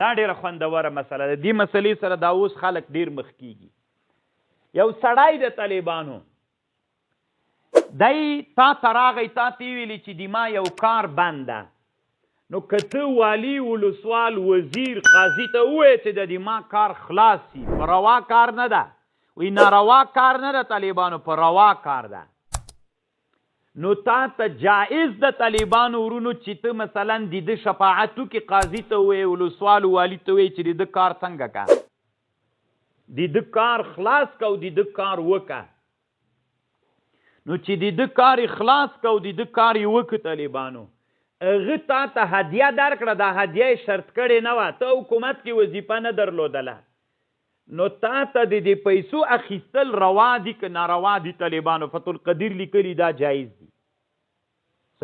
دا ډېره خوندوره مسله ده. دې مسلې سره دا اوس خلک ډېر مخ کېږي. یو سړی د طالبانو دی تا ته راغی، تا ته ویلي چې دما یو کار بند ده، نو که ته والي ولسوال وزیر قاضي ته ووایې چې د دما کار خلاص شي، په روا کار نه ده، وی ناروا کار نه ده طالبانو، په روا کار ده، نو تا ته جائز د طالبانو ورونو چې ته مثلا د ده شفاعت وکړې، قاضي ته ووایې ولسوال والي ته ووایې چې د ده کار څنګه که، د ده کار خلاص که او د ده کار وکه. نو چې د ده کار خلاص که او د ده کار یې وکړه طالبانو، هغه تا ته هدیه درکړه، دا هدیه یې شرط کړې نه وه، ته حکومت کې وظیفه نه درلودله، نو تا ته د دې پیسو اخیستل روا دي که ناروا دي؟ طالبانو فتح القدیر لیکلي دا جایز دي.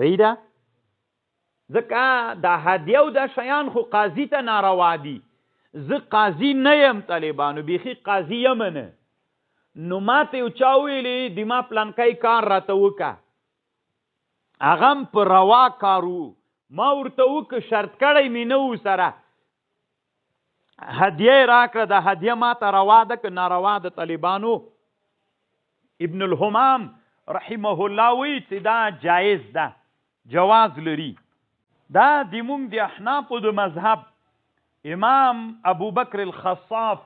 صحیح ده؟ ځکه دا هدیه او دا شیان خو قاضي ته ناروا دي. زه قاضي نه یم طالبانو، بیخي قاضي یم نه، نو ما ته یو چا ویلي د ما پلانکی کار راته وکړه، هغه هم په روا کار و، ما ورته وکړه، شرط کړی مې نه و سره، هدیه یې راکړه، دا هدیه ما ته روا ده که ناروا ده؟ طالبانو ابن الحمام رحمه الله وی چې دا جایز ده، جواز لري. دا د مونږ د احنافو د مذهب امام ابو بکر الخصاف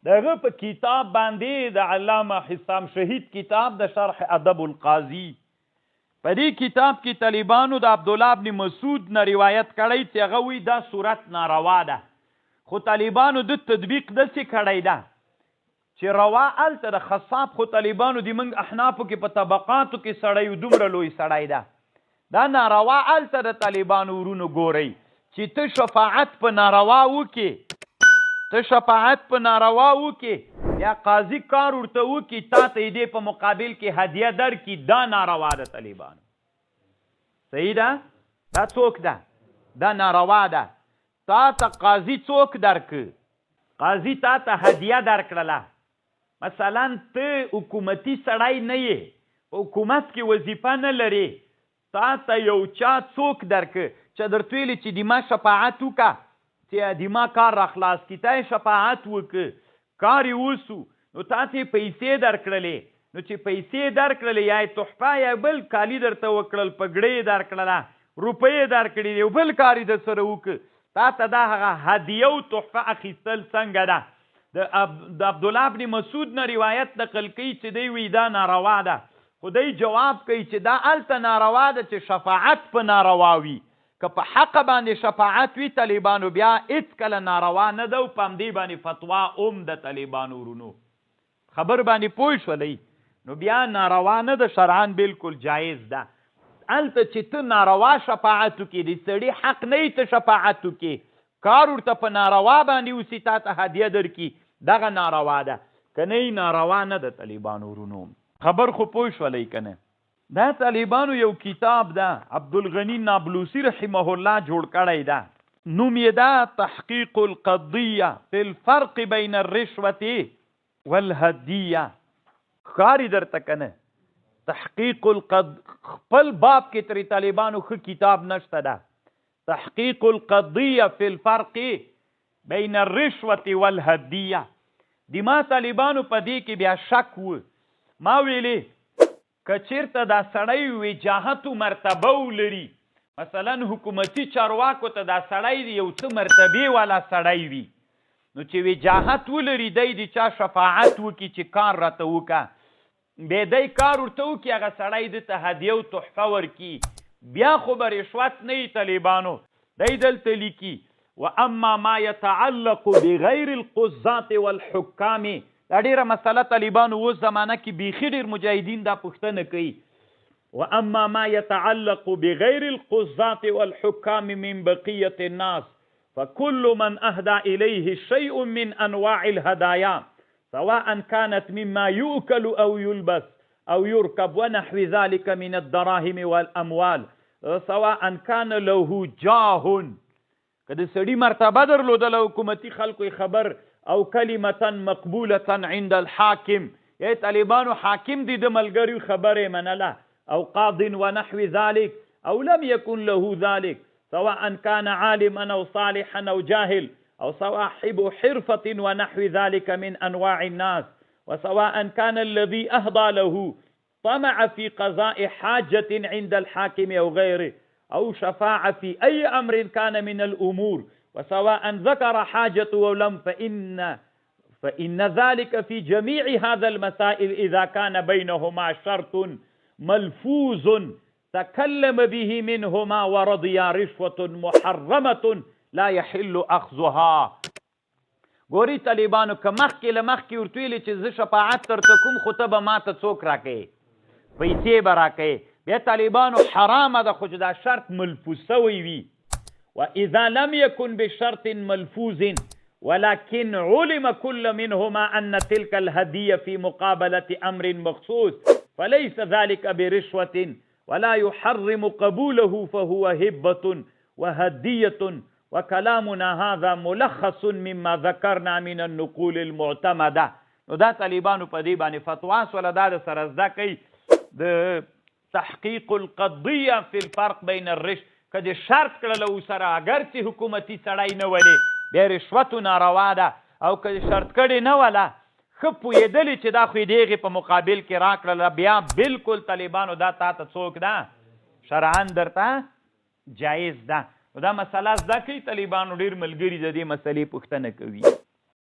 دغه په کتاب باندې د علامه حسام شهید کتاب د شرح ادب القاضی، په دې کتاب کې طالبانو د عبدالله ابن مسعود نه روایت کړی چې هغه وی دا صورت ناروا ده، خو طالبانو د تطبیق داسې کړی ده چې روا هلته د خصاب، خو طالبانو د موږ احنافو کې په طبقاتو کې سړی دومره لوی سړی ده، دا ناروا هلته د طالبانو ورونو ګورئ چې ته شفاعت په ناروا وکې، ته شفاعت په ناروا وکې، یا قاضي کار ورته وکې، تا ته یې دې په مقابل کې هدیه درکړي، دا ناروا ده طالبانو. صحیح ده؟ دا څوک ده؟ دا ناروا ده. تا ته قاضي څوک درکړ؟ قاضي تا ته هدیه درکړله، مثلا ته حکومتي سړی نه یې، حکومت کې وظیفه نه لرې، تا ته یو چا څوک درکړ چې درته ویلي چې د ما شفاعت وکړه، چې د ما کار را خلاص کړي، تا یې شفاعت وکړه، کار یې وسو، نو تا ته یې پیسې درکړلې، نو چې پیسې درکړلې یا یې تحفه یا بل کالي درته وکړل، پګړۍ یې درکړله، روپۍ یې درکړې، یو بل کار یې در سره وکړه، تا ته دا هغه هدیه او تحفه اخیستل څنګه ده؟ د عبدالله ابن مسعود نه روایت نقل کوي چې دی وی دا ناروا ده، خو دی جواب کوي چې دا هلته ناروا ده چې شفاعت په ناروا وي، که په حق باندې شفاعت وي طالبانو بیا هیڅ کله ناروا نه ده، او په همدې باندې فتوا د طالبانو ورونو خبر باندې پوه شولئ، نو بیا ناروا نه ده، شرعاً بالکل جایز ده. هلته چې ته ناروا شفاعت وکړې، د سړي حق نه یې ته شفاعت وکړې، کار ورته په ناروا باندې اوسي، تا ته هدیه درکړي، دغه ناروا ده، که نه ناروا نه ده طالبانو ورونو. خبر خو پوه شولئ که نه؟ دا طالبانو یو کتاب ده عبدالغنی نابلوسی رحمه الله جوړ کړی ده، نوم یې ده تحقیق القضیه فی الفرق بین الرشوة والهدیه. ښکاري درته که نه؟ تحقیق خپل باب کې ترې طالبانو ښه کتاب نشته ده، تحقیق القضیه فی الفرق بین الرشوة والهدیه. د ما طالبانو په دې کې بیا شک و، ما ویلې که چېرته دا سړی وجاهت و مرتبه ولري، مثلا حکومتي چارواکو ته دا سړی یو څه مرتبې والا سړی وي، نو چې وجاهت ولري دی د چا شفاعت وکړي چې کار راته وکړه، بیا دی کار ورته وکړي، هغه سړی د ته هدیه او تحفه ورکړي، بیا خو به رشوت نه وي طالبانو. دی دلته لیکي واما ما يتعلق بغیر القضات والحکام، دا ډیره مسله طالبانو اوس زمانه کې بیخي ډیر مجاهدین دا پوښتنه کوي، واما ما يتعلق بغیر القضات والحکام من بقیة الناس فكل من اهدى اليه شيء من انواع الهدايا سواء كانت مما يؤكل او يلبس او يركب ونحو ذلك من الدراهم والاموال سواء كان له جاه، کله سړي مرتبه درلودله حکومتي خلکو خبر، او کلمتا مقبولتا عند الحاکم، یا طالبانو حاکم دي د ملګریو خبرې منله، او قاض ونحو ذلك او لم يكن له ذلك سواء كان عالما او صالحا او جاهل أو صواحب حرفة ونحو ذلك من أنواع الناس، وسواء كان الذي أهضى له طمع في قضاء حاجة عند الحاكم أو غيره، أو شفاعة في أي أمر كان من الأمور، وسواء ذكر حاجته أو لم، فإن ذلك في جميع هذا المسائل إذا كان بينهما شرط ملفوظ تكلم به منهما ورضي رشوة محرمة لا يحل أخذها. ګوري طالبانو که مخکې له مخکې ورته ویلي چې زه شفاعت درته کوم خو ته به ماته څوک راکوې، پیسې به راکوې. بیا طالبانو حرامه ده خو چې دا شرط ملفوظ سوی وي. وإذا لم يكن بشرط ملفوظ ولكن علم كل منهما أن تلك الهدية في مقابلة أمر مخصوص فليس ذلك برشوة ولا يحرم قبوله، فهو هبة وهدية. وكلامنا هذا ملخص مما ذكرنا من النقول المعتمده. نو دا طالبانو په دې باندې فتوا سوله دا د سره زده کوي د تحقیق القضیه فی الفرق بین الرشوه، که د شرط کړله سره اگر چې حکومتي سړی نه ولې بیا رشوت ناروا ده، او که شرط کړې نه وله ښه پوهېدلې چې دا خو یې د هغې په مقابل کې راکړله، بیا بالکل طالبانو دا تا ته څوک ده شرعاً درته جایز ده. دا مسله زده کوي طالبانو ډېر ملګري د دې مسلې پوښتنه کوي.